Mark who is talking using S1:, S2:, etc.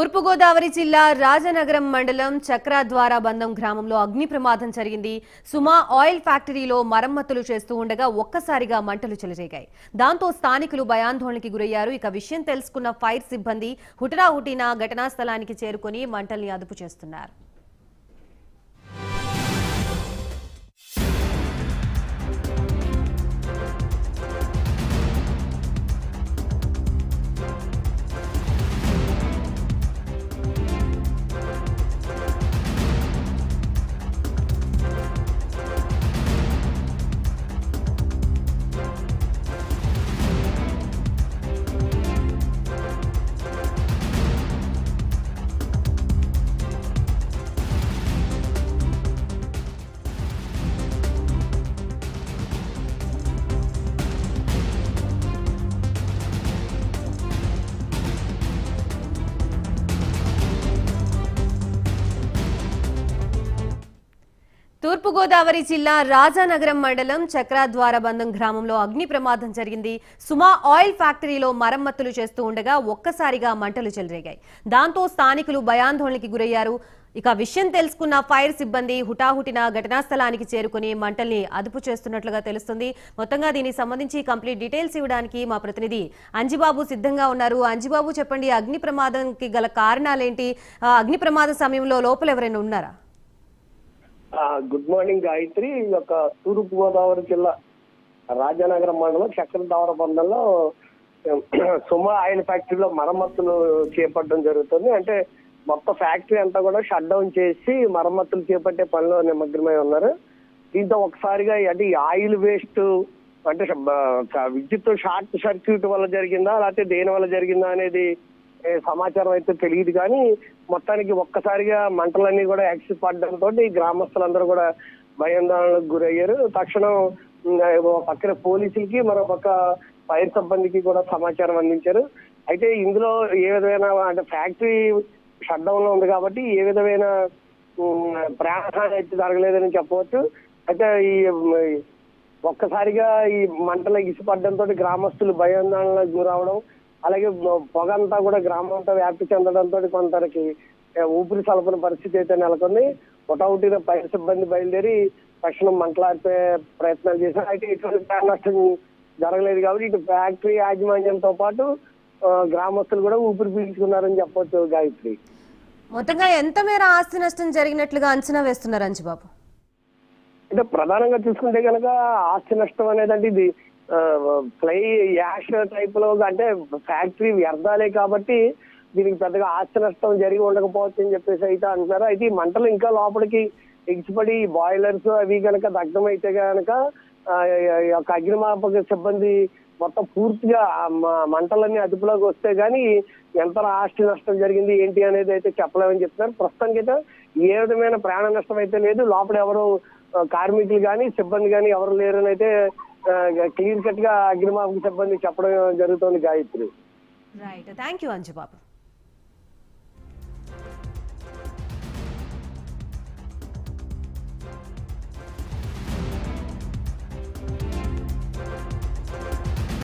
S1: తూర్పుగోదావరి జిల్లా రాజనగరం మండలం చక్రద్వార బంధం గ్రామంలో అగ్ని ప్రమాదం జరిగింది. సుమా ఆయిల్ ఫ్యాక్టరీలో మరమ్మతులు చేస్తూ ఉండగా ఒక్కసారిగా మంటలు చెలరేగాయి. దాంతో స్థానికులు భయాందోళనకి గురయ్యారు. ఇక విషయం తెలుసుకున్న ఫైర్ సిబ్బంది హుటాహుటిన ఘటనా స్థలానికి చేరుకుని మంటల్ని అదుపు చేస్తున్నారు. తూర్పుగోదావరి జిల్లా రాజానగరం మండలం చక్రద్వార బంధం గ్రామంలో అగ్ని ప్రమాదం జరిగింది. సుమా ఆయిల్ ఫ్యాక్టరీలో మరమ్మతులు చేస్తూ ఉండగా ఒక్కసారిగా మంటలు చెలరేగాయి. దాంతో స్థానికులు భయాందోళనకి గురయ్యారు. ఇక విషయం తెలుసుకున్న ఫైర్ సిబ్బంది హుటాహుటిన ఘటనా స్థలానికి చేరుకుని మంటల్ని అదుపు చేస్తున్నట్లుగా తెలుస్తుంది. మొత్తంగా దీనికి సంబంధించి కంప్లీట్ డీటెయిల్స్ ఇవ్వడానికి మా ప్రతినిధి అంజిబాబు సిద్ధంగా ఉన్నారు. అంజిబాబు, చెప్పండి, అగ్ని ప్రమాదానికి గల కారణాలేంటి? అగ్ని ప్రమాద సమయంలో లోపల ఎవరైనా ఉన్నారా?
S2: Good morning Gayatri. ఈ యొక్క తూర్పు గోదావరి జిల్లా రాజానగరం మండలం చక్రద్వార బంధంలో సుమా ఆయిల్ ఫ్యాక్టరీలో మరమ్మతులు చేపట్టడం జరుగుతుంది. అంటే మొత్తం ఫ్యాక్టరీ అంతా కూడా షట్ డౌన్ చేసి మరమ్మతులు చేపట్టే పనిలో నిమగ్నమై ఉన్నారు. దీంతో ఒకసారిగా అంటే ఆయిల్ వేస్ట్ అంటే విద్యుత్ షార్ట్ సర్క్యూట్ వల్ల జరిగిందా లేకపోతే దేని వల్ల జరిగిందా అనేది సమాచారం అయితే తెలియదు. కానీ మొత్తానికి ఒక్కసారిగా మంటలన్నీ కూడా యాక్సిస్ పడడంతో గ్రామస్తులందరూ కూడా భయాందోళనకు గురయ్యారు. తక్షణం పక్కన పోలీసులకి మరో పక్క ఫైర్ సిబ్బందికి కూడా సమాచారం అందించారు. అయితే ఇందులో ఏ విధమైన అంటే ఫ్యాక్టరీ షట్ డౌన్ లో ఉంది కాబట్టి ఏ విధమైన ప్రాణహాని అయితే జరగలేదని చెప్పవచ్చు. అయితే ఈ ఒక్కసారిగా ఈ మంటలు ఎగిసిపడడంతో గ్రామస్తులు భయాందోళనకు గురవడం, అలాగే పొగ అంతా కూడా గ్రామం అంతా వ్యాప్తి చెందడంతో కొందరికి ఊపిరి సలపని పరిస్థితి అయితే నెలకొంది. ఒకటిన ఫైర్ సిబ్బంది బయలుదేరి తక్షణం మంటలార్పే ప్రయత్నాలు చేశారు. అయితే ఇటువంటి ప్రాణ నష్టం జరగలేదు కాబట్టి ఇటు ఫ్యాక్టరీ యాజమాన్యంతో పాటు గ్రామస్తులు కూడా ఊపిరి పీల్చుకున్నారని చెప్పొచ్చు గాయత్రి.
S1: మొత్తంగా ఎంత మేర ఆస్తి నష్టం జరిగినట్లుగా అంచనా వేస్తున్నారు అంజిబాబు?
S2: అంటే ప్రధానంగా చూసుకుంటే కనుక ఆస్తి నష్టం అనేది ఇది ఫ్లై యాష్ టైప్ లో అంటే ఫ్యాక్టరీ వ్యర్థాలే కాబట్టి దీనికి పెద్దగా ఆస్తి నష్టం జరిగి ఉండకపోవచ్చు అని చెప్పేసి అయితే అంటున్నారు. అయితే ఈ మంటలు ఇంకా లోపలికి ఎగిసిపడి బాయిలర్స్ అవి కనుక దగ్ధం అయితే కనుక ఒక అగ్నిమాపక సిబ్బంది మొత్తం పూర్తిగా మంటలన్నీ అదుపులోకి వస్తే గానీ ఎంత ఆస్తి నష్టం జరిగింది ఏంటి అనేది అయితే చెప్పలేమని చెప్తున్నారు. ప్రస్తుతానికి అయితే ఏ విధమైన ప్రాణ నష్టం అయితే లేదు. లోపల ఎవరు కార్మికులు కానీ సిబ్బంది కానీ ఎవరు లేరని అయితే క్లియర్ కట్ గా అగ్నిమాపక సిబ్బంది చెప్పడం జరుగుతుంది Gayatri.
S1: Right, thank you Anjibabu.